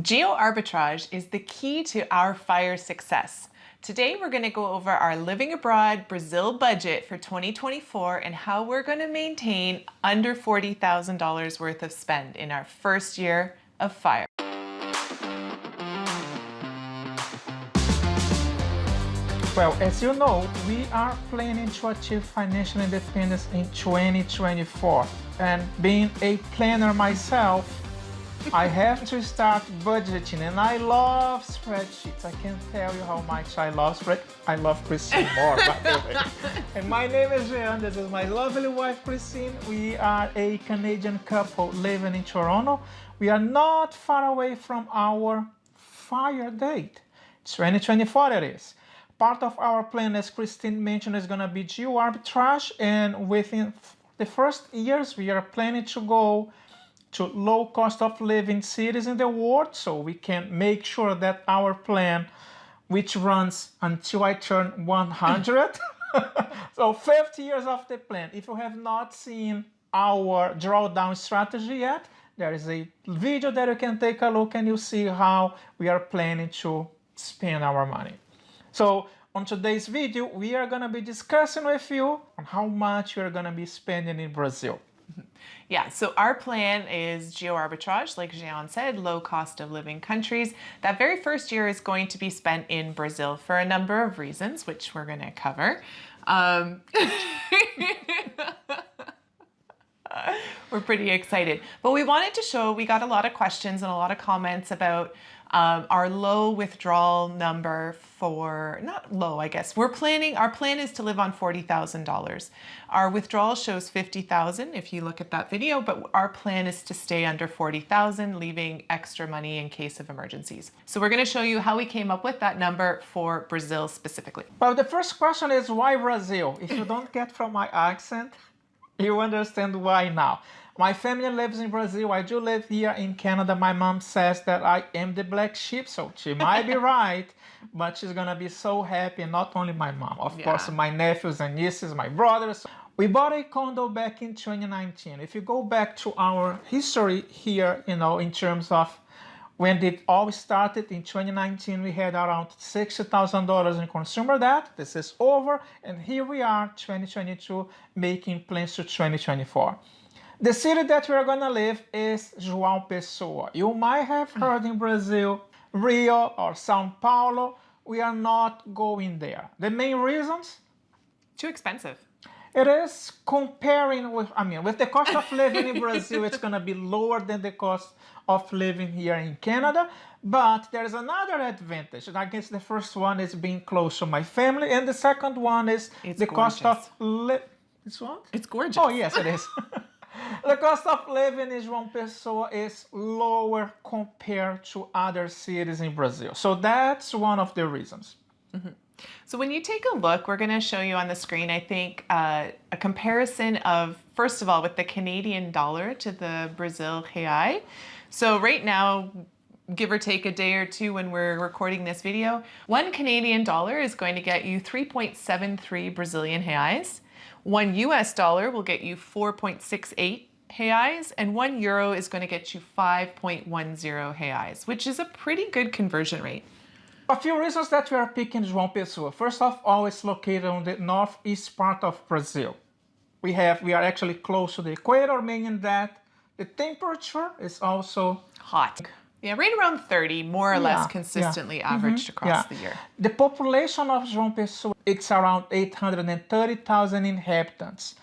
Geo-arbitrage is the key to our FIRE success. Today, we're going to go over our living abroad Brazil budget for 2024 and how we're going to maintain under $40,000 worth of spend in our first year of FIRE. Well, as you know, we are planning to achieve financial independence in 2024. And being a planner myself, I have to start budgeting, and I love spreadsheets. I can't tell you how much I love spreadsheets. I love Christine more, by the way. And my name is Jean. This is my lovely wife, Christine. We are a Canadian couple living in Toronto. We are not far away from our FIRE date. 2024 it is. Part of our plan, as Christine mentioned, is going to be geo-arbitrage, and within the first years, we are planning to go to low cost of living cities in the world, so we can make sure that our plan, which runs until I turn 100, so 50 years of the plan. If you have not seen our drawdown strategy yet, there is a video that you can take a look and you'll see how we are planning to spend our money. So on today's video, we are going to be discussing with you on how much we are going to be spending in Brazil. Yeah, so our plan is geo-arbitrage, like Jean said, low cost of living countries. That very first year is going to be spent in Brazil for a number of reasons, which we're going to cover. We're pretty excited. But we wanted to show, we got a lot of questions and a lot of comments about our low withdrawal number for, not low, I guess. Our plan is to live on $40,000. Our withdrawal shows $50,000 if you look at that video, but our plan is to stay under $40,000, leaving extra money in case of emergencies. So we're going to show you how we came up with that number for Brazil specifically. Well, the first question is why Brazil? If you don't get from my accent, you understand why now. My family lives in Brazil. I do live here in Canada. My mom says that I am the black sheep, so she might be right, but she's gonna be so happy. And not only my mom, of course, my nephews and nieces, my brothers. We bought a condo back in 2019. If you go back to our history here, in terms of when it all started in 2019, we had around $60,000 in consumer debt. This is over, and here we are, 2022, making plans to 2024. The city that we are going to live is Joao Pessoa. You might have heard in Brazil, Rio or São Paulo. We are not going there. The main reasons? Too expensive. It is comparing with, with the cost of living in Brazil, it's going to be lower than the cost of living here in Canada. But there's another advantage. I guess the first one is being close to my family, and the second one is cost of living. It's what? It's gorgeous. Oh, yes, it is. The cost of living in Joao Pessoa is lower compared to other cities in Brazil. So that's one of the reasons. Mm-hmm. So when you take a look, we're going to show you on the screen, I think, a comparison of, first of all, with the Canadian dollar to the Brazil real. So right now, give or take a day or two when we're recording this video, one Canadian dollar is going to get you 3.73 Brazilian reais. One US dollar will get you 4.68 reais, and 1 euro is going to get you 5.10 reais, which is a pretty good conversion rate. A few reasons that we are picking Joao Pessoa. First of all, it's located on the northeast part of Brazil. We are actually close to the equator, meaning that the temperature is also hot. Yeah, right around 30, more or less consistently averaged across the year. The population of Joao Pessoa, it's around 830,000 inhabitants.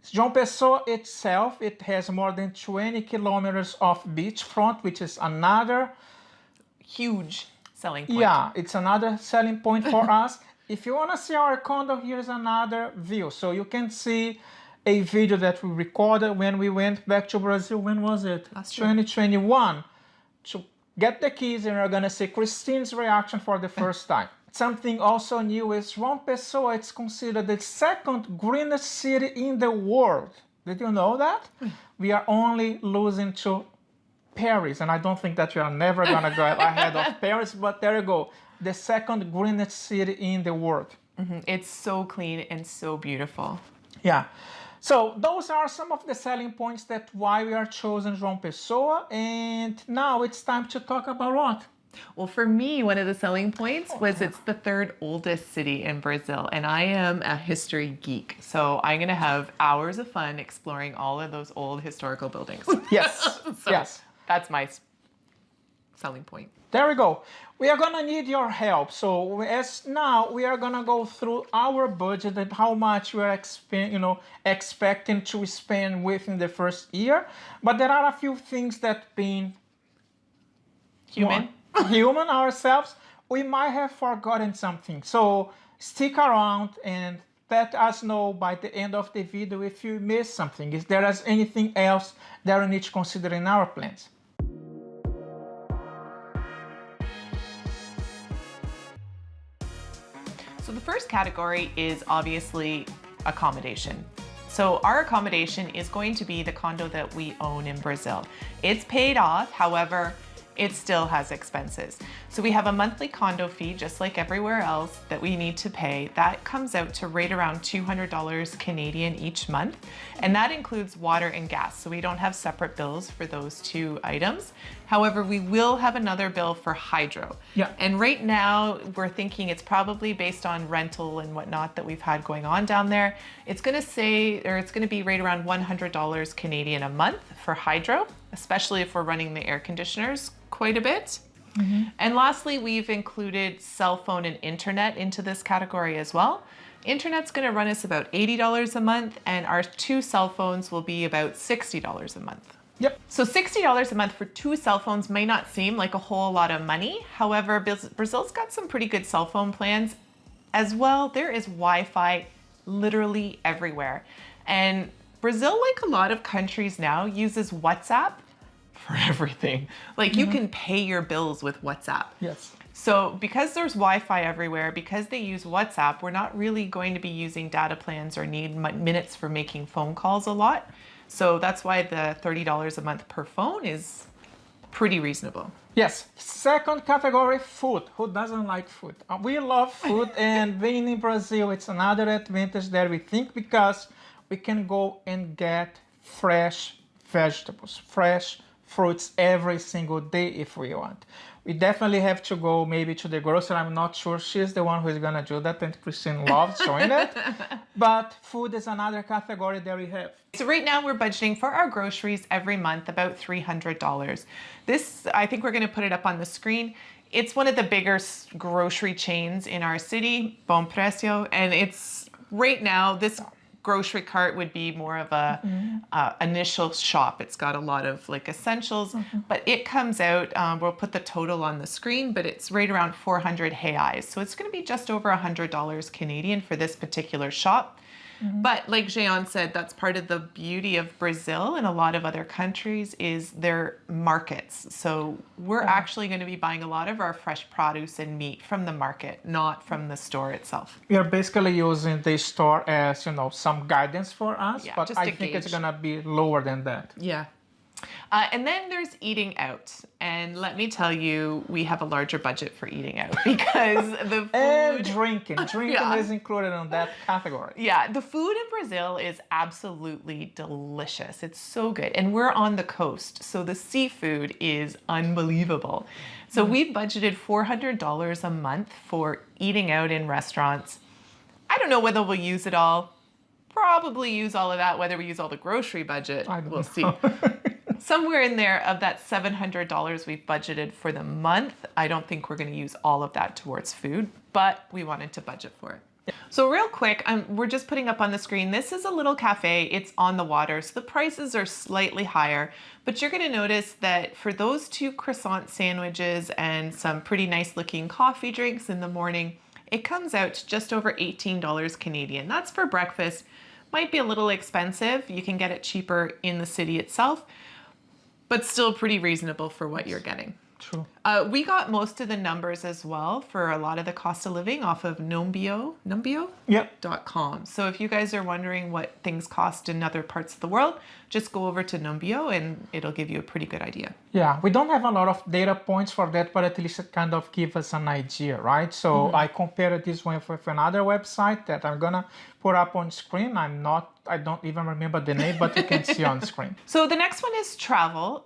Joao Pessoa itself, it has more than 20 kilometers of beachfront, which is another huge selling point. Yeah, it's another selling point for us. If you want to see our condo, here's another view. So you can see a video that we recorded when we went back to Brazil. When was it? Last year. 2021. To get the keys, and you're going to see Christine's reaction for the first time. Something also new is Joao Pessoa. It's considered the second greenest city in the world. Did you know that? We are only losing to Paris, and I don't think that we are never going to go ahead of Paris, but there you go. The second greenest city in the world. Mm-hmm. It's so clean and so beautiful. Yeah. So those are some of the selling points that why we are chosen Joao Pessoa. And now it's time to talk about what? Well, for me, one of the selling points was it's the third oldest city in Brazil, and I am a history geek. So I'm going to have hours of fun exploring all of those old historical buildings. Yes, So yes. that's my selling point. There we go. We are gonna need your help. So as now we are gonna go through our budget and how much we are expecting to spend within the first year. But there are a few things that being Human. human ourselves, we might have forgotten something. So stick around and let us know by the end of the video if you missed something. If there is anything else that we need to consider in our plans. So the first category is obviously accommodation. So our accommodation is going to be the condo that we own in Brazil. It's paid off, however, it still has expenses. So we have a monthly condo fee, just like everywhere else, that we need to pay. That comes out to right around $200 Canadian each month. And that includes water and gas. So we don't have separate bills for those two items. However, we will have another bill for hydro. Yeah. And right now we're thinking it's probably based on rental and whatnot that we've had going on down there. It's gonna be right around $100 Canadian a month for hydro, especially if we're running the air conditioners quite a bit. Mm-hmm. And lastly, we've included cell phone and internet into this category as well. Internet's gonna run us about $80 a month, and our two cell phones will be about $60 a month. Yep. So $60 a month for two cell phones may not seem like a whole lot of money. However, Brazil's got some pretty good cell phone plans as well. There is Wi-Fi literally everywhere. And Brazil, like a lot of countries now, uses WhatsApp for everything. Like you can pay your bills with WhatsApp. Yes. So because there's Wi-Fi everywhere, because they use WhatsApp, we're not really going to be using data plans or need minutes for making phone calls a lot. So that's why the $30 a month per phone is pretty reasonable. Yes. Second category, food. Who doesn't like food? We love food, and being in Brazil, it's another advantage that we think, because we can go and get fresh vegetables, fresh fruits every single day if we want. We definitely have to go maybe to the grocery. I'm not sure she's the one who is gonna do that, and Christine loves doing it. But food is another category that we have. So right now we're budgeting for our groceries every month about $300. This, I think we're gonna put it up on the screen. It's one of the bigger grocery chains in our city, Bom Preço, and it's right now, this grocery cart would be more of a initial shop. It's got a lot of like essentials, but it comes out, we'll put the total on the screen, but it's right around 400 reais. So it's going to be just over $100 Canadian for this particular shop. But like Jean said, that's part of the beauty of Brazil and a lot of other countries is their markets. So we're actually going to be buying a lot of our fresh produce and meat from the market, not from the store itself. We are basically using the store as, some guidance for us, Yeah, but just I a think it's gauge. gonna be lower than that. Yeah. And then there's eating out. And let me tell you, we have a larger budget for eating out because the food... And drinking. Drinking Yeah. is included in that category. Yeah, the food in Brazil is absolutely delicious. It's so good. And we're on the coast, so the seafood is unbelievable. So we've budgeted $400 a month for eating out in restaurants. I don't know whether we'll use it all. Probably use all of that. Whether we use all the grocery budget, we'll see. Somewhere in there of that $700 we've budgeted for the month. I don't think we're going to use all of that towards food, but we wanted to budget for it. So real quick, we're just putting up on the screen, this is a little cafe. It's on the water, so the prices are slightly higher, but you're going to notice that for those two croissant sandwiches and some pretty nice looking coffee drinks in the morning, it comes out to just over $18 Canadian. That's for breakfast. Might be a little expensive. You can get it cheaper in the city itself, but still pretty reasonable for what you're getting. True. We got most of the numbers as well for a lot of the cost of living off of Numbeo.com. Yep. So if you guys are wondering what things cost in other parts of the world, just go over to Numbeo and it'll give you a pretty good idea. Yeah, we don't have a lot of data points for that, but at least it kind of gives us an idea, right? So I compared this one with another website that I'm gonna put up on screen. I don't even remember the name, but you can see on screen. So the next one is travel.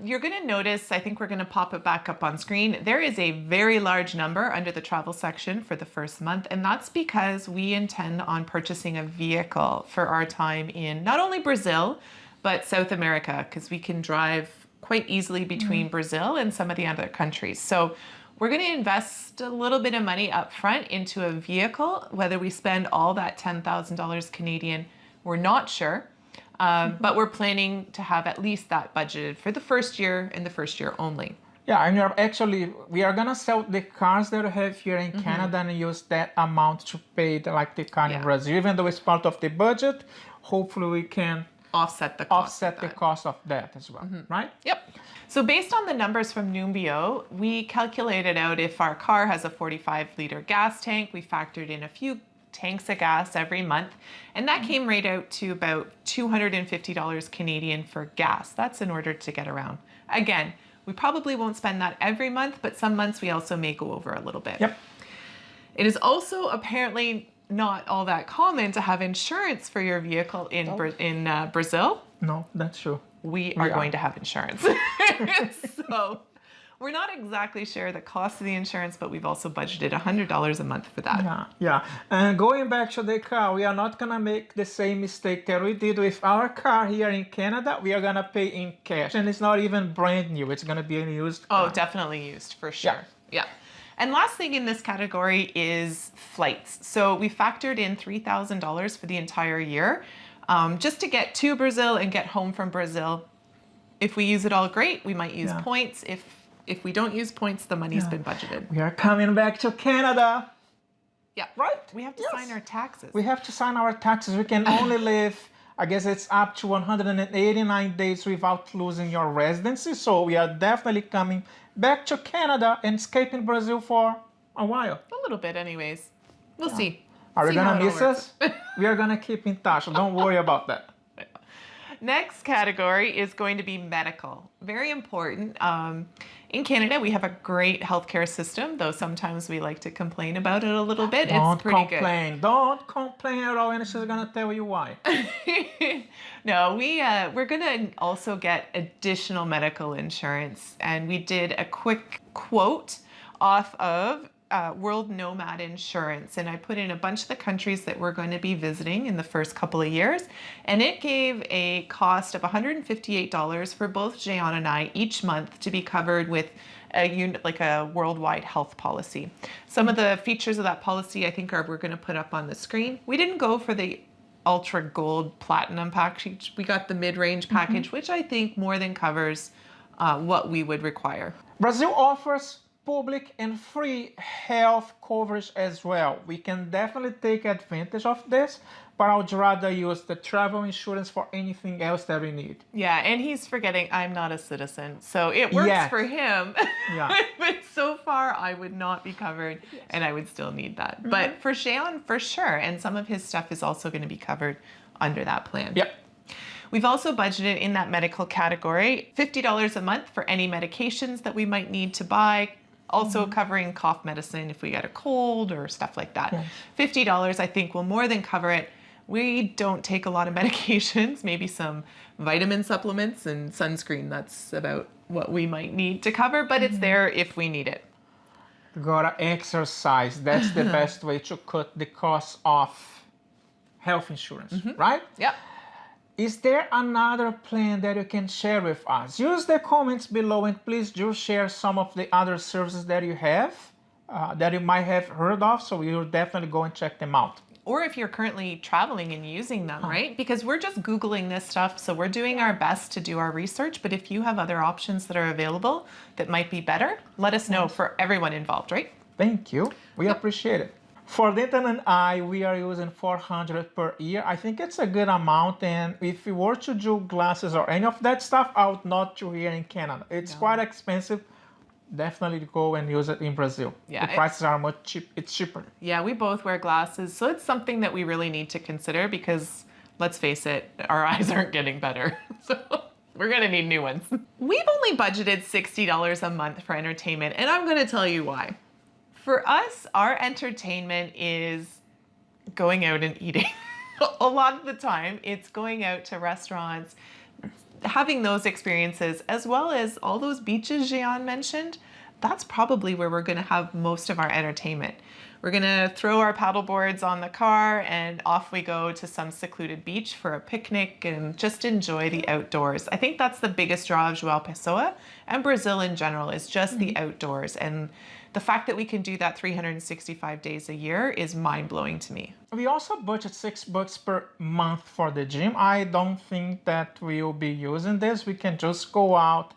You're going to notice, I think we're going to pop it back up on screen. There is a very large number under the travel section for the first month, and that's because we intend on purchasing a vehicle for our time in not only Brazil, but South America, because we can drive quite easily between Brazil and some of the other countries. So we're going to invest a little bit of money up front into a vehicle. Whether we spend all that $10,000 Canadian, we're not sure, but we're planning to have at least that budgeted for the first year and the first year only. Yeah, and we are gonna sell the cars that we have here in Canada and use that amount to pay the car in Brazil. Even though it's part of the budget, hopefully we can offset the cost of that as well, right? Yep. So based on the numbers from Numbeo, we calculated out if our car has a 45-liter gas tank, we factored in a few tanks of gas every month, and that came right out to about $250 Canadian for gas. That's in order to get around. Again, we probably won't spend that every month, but some months we also may go over a little bit. Yep. It is also apparently not all that common to have insurance for your vehicle in Brazil. No, that's true. We are going to have insurance. So we're not exactly sure the cost of the insurance, but we've also budgeted $100 a month for that. Yeah. And going back to the car, we are not going to make the same mistake that we did with our car here in Canada. We are going to pay in cash. And it's not even brand new. It's going to be a used car. Oh, definitely used, for sure. Yeah. And last thing in this category is flights. So we factored in $3,000 for the entire year just to get to Brazil and get home from Brazil. If we use it all, great. We might use points. If we don't use points, the money's been budgeted. We are coming back to Canada. Yeah. Right? We have to sign our taxes. We have to sign our taxes. We can only live, I guess it's up to 189 days without losing your residency. So we are definitely coming back to Canada and escaping Brazil for a while. A little bit anyways. We'll see. Are you going to miss us? We are going to keep in touch. Don't worry about that. Next category is going to be medical. Very important. In Canada, we have a great healthcare system, though sometimes we like to complain about it a little bit. It's pretty good. Don't complain at all, and she's going to tell you why. No, we're going to also get additional medical insurance, and we did a quick quote off of World Nomad Insurance, and I put in a bunch of the countries that we're going to be visiting in the first couple of years, and it gave a cost of $158 for both Jeon and I each month to be covered with a worldwide health policy. Some of the features of that policy I think we're going to put up on the screen. We didn't go for the ultra gold platinum package. We got the mid-range package, which I think more than covers what we would require. Brazil offers public and free health coverage as well. We can definitely take advantage of this, but I would rather use the travel insurance for anything else that we need. Yeah, and he's forgetting I'm not a citizen, so it works for him. Yeah. But so far, I would not be covered, and I would still need that. But for Jeon, for sure, and some of his stuff is also going to be covered under that plan. Yep. We've also budgeted in that medical category $50 a month for any medications that we might need to buy. Also covering cough medicine if we get a cold or stuff like that. Yes. $50 I think will more than cover it. We don't take a lot of medications, maybe some vitamin supplements and sunscreen. That's about what we might need to cover, but it's there if we need it. Gotta exercise. That's the best way to cut the cost of health insurance, right? Yep. Is there another plan that you can share with us? Use the comments below and please do share some of the other services that you have, that you might have heard of, so we'll definitely go and check them out. Or if you're currently traveling and using them, right? Because we're just Googling this stuff, so we're doing our best to do our research, but if you have other options that are available that might be better, let us know for everyone involved, right? Thank you. We appreciate it. For Denton and I, we are using $400 per year. I think it's a good amount, and if we were to do glasses or any of that stuff, I would not do here in Canada. It's quite expensive. Definitely go and use it in Brazil. Yeah, the prices are much cheap. It's cheaper. Yeah, we both wear glasses, so it's something that we really need to consider because, let's face it, our eyes aren't getting better. So we're gonna need new ones. We've only budgeted $60 a month for entertainment, and I'm gonna tell you why. For us, our entertainment is going out and eating. A lot of the time, it's going out to restaurants, having those experiences, as well as all those beaches Jean mentioned. That's probably where we're going to have most of our entertainment. We're going to throw our paddle boards on the car and off we go to some secluded beach for a picnic and just enjoy the outdoors. I think that's the biggest draw of Joao Pessoa and Brazil in general, is just the outdoors. And the fact that we can do that 365 days a year is mind-blowing to me. We also budget $6 per month for the gym. I don't think that we'll be using this. We can just go out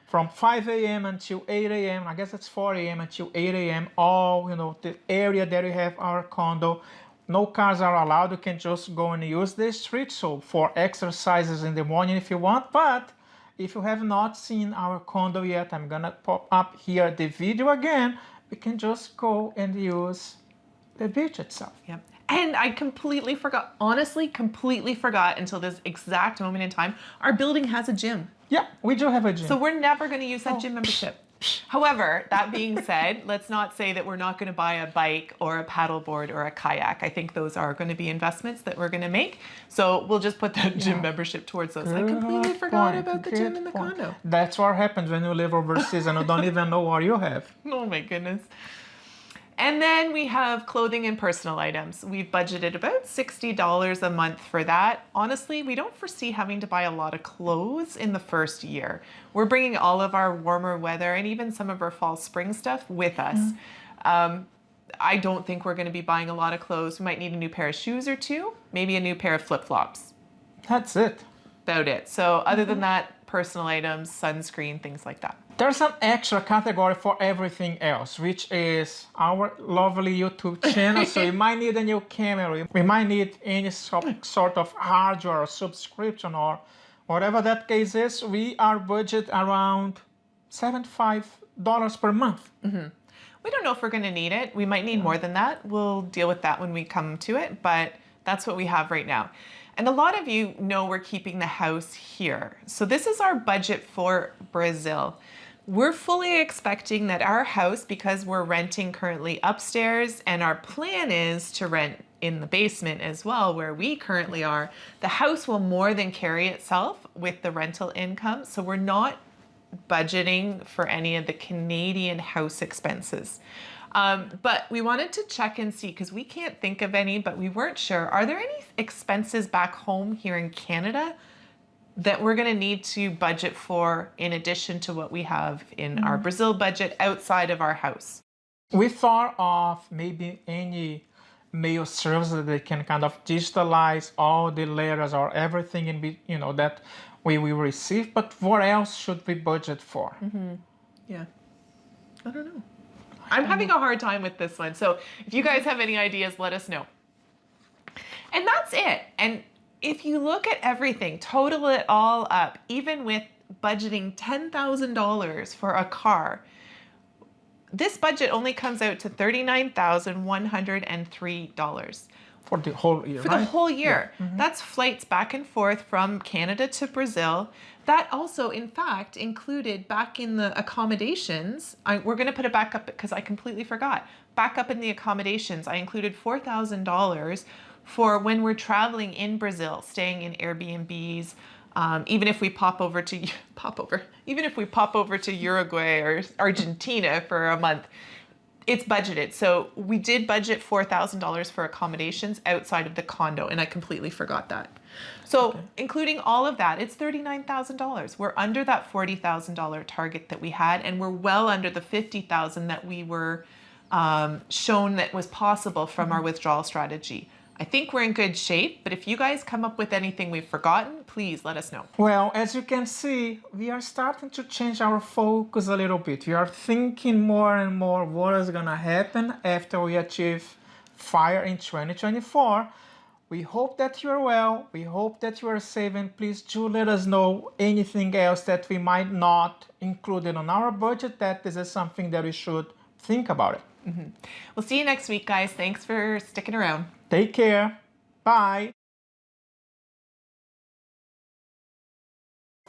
from 5 a.m. until 8 a.m. I guess it's 4 a.m. until 8 a.m. All, the area that we have our condo. No cars are allowed. You can just go and use the street. So for exercises in the morning if you want. But if you have not seen our condo yet, I'm gonna pop up here the video again. We can just go and use the beach itself. Yep. And I completely forgot, honestly, completely forgot until this exact moment in time, our building has a gym. Yeah, we do have a gym. So we're never going to use that gym membership. However, that being said, let's not say that we're not going to buy a bike or a paddleboard or a kayak. I think those are going to be investments that we're going to make. So we'll just put that gym membership towards those. I completely forgot about the gym in the condo. That's what happens when you live overseas and you don't even know what you have. Oh my goodness. And then we have clothing and personal items. We've budgeted about $60 a month for that. Honestly, we don't foresee having to buy a lot of clothes in the first year. We're bringing all of our warmer weather and even some of our fall spring stuff with us. I don't think we're going to be buying a lot of clothes. We might need a new pair of shoes or two, maybe a new pair of flip-flops. That's it. About it. So other than that, personal items, sunscreen, things like that. There's an extra category for everything else, which is our lovely YouTube channel. So you might need a new camera. We might need any sort of hardware or subscription or whatever that case is. We are budget around $75 per month. We don't know if we're going to need it. We might need more than that. We'll deal with that when we come to it, but that's what we have right now. And a lot of you know we're keeping the house here. So this is our budget for Brazil. We're fully expecting that our house, because we're renting currently upstairs and our plan is to rent in the basement as well, where we currently are, the house will more than carry itself with the rental income. So we're not budgeting for any of the Canadian house expenses. But we wanted to check and see, because we can't think of any, but we weren't sure. Are there any expenses back home here in Canada that we're going to need to budget for in addition to what we have in our Brazil budget outside of our house? We thought of maybe any mail service that they can kind of digitalize all the letters or everything in that we will receive. But what else should we budget for? Yeah, I don't know. I'm having a hard time with this one. So if you guys have any ideas, let us know. And that's it. And if you look at everything, total it all up, even with budgeting $10,000 for a car, this budget only comes out to $39,103. For the whole year, For the whole year. Yeah. That's flights back and forth from Canada to Brazil. That also, in fact, included back in the accommodations. We're going to put it back up because I completely forgot. Back up in the accommodations, I included $4,000 for when we're traveling in Brazil, staying in Airbnbs. Even if we pop over to Uruguay or Argentina for a month, it's budgeted. So we did budget $4,000 for accommodations outside of the condo, and I completely forgot that. So including all of that, it's $39,000. We're under that $40,000 target that we had, and we're well under the $50,000 that we were shown that was possible from our withdrawal strategy. I think we're in good shape, but if you guys come up with anything we've forgotten, please let us know. Well, as you can see, we are starting to change our focus a little bit. We are thinking more and more what is going to happen after we achieve FIRE in 2024. We hope that you are well. We hope that you are safe, and please do let us know anything else that we might not include on our budget, that this is something that we should think about it. We'll see you next week, guys. Thanks for sticking around. Take care. Bye.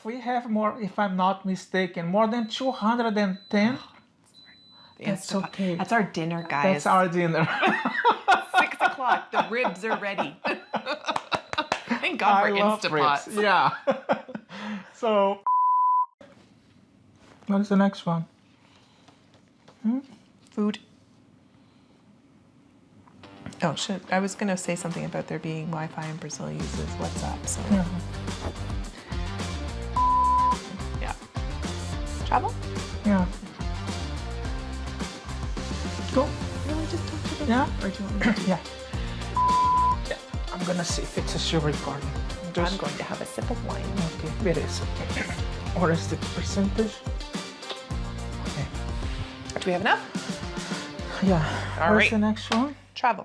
We have more, if I'm not mistaken, more than 210. That's okay. That's our dinner, guys. That's our dinner. 6 o'clock. o'clock. The ribs are ready. Thank God for I love Instapots. ribs. Yeah. So, what is the next one? Food. Oh shit! I was gonna say something about there being Wi-Fi in Brazil uses WhatsApp. So Yeah. yeah. Travel. Yeah. Go. No, I just talked about. Yeah. Or do you want me to? Yeah. Yeah. I'm gonna see if it's still recording. I'm going to have a sip of wine. Okay, beleza. What is the percentage? Okay. Do we have enough? Yeah. All What's right. the next one? Travel.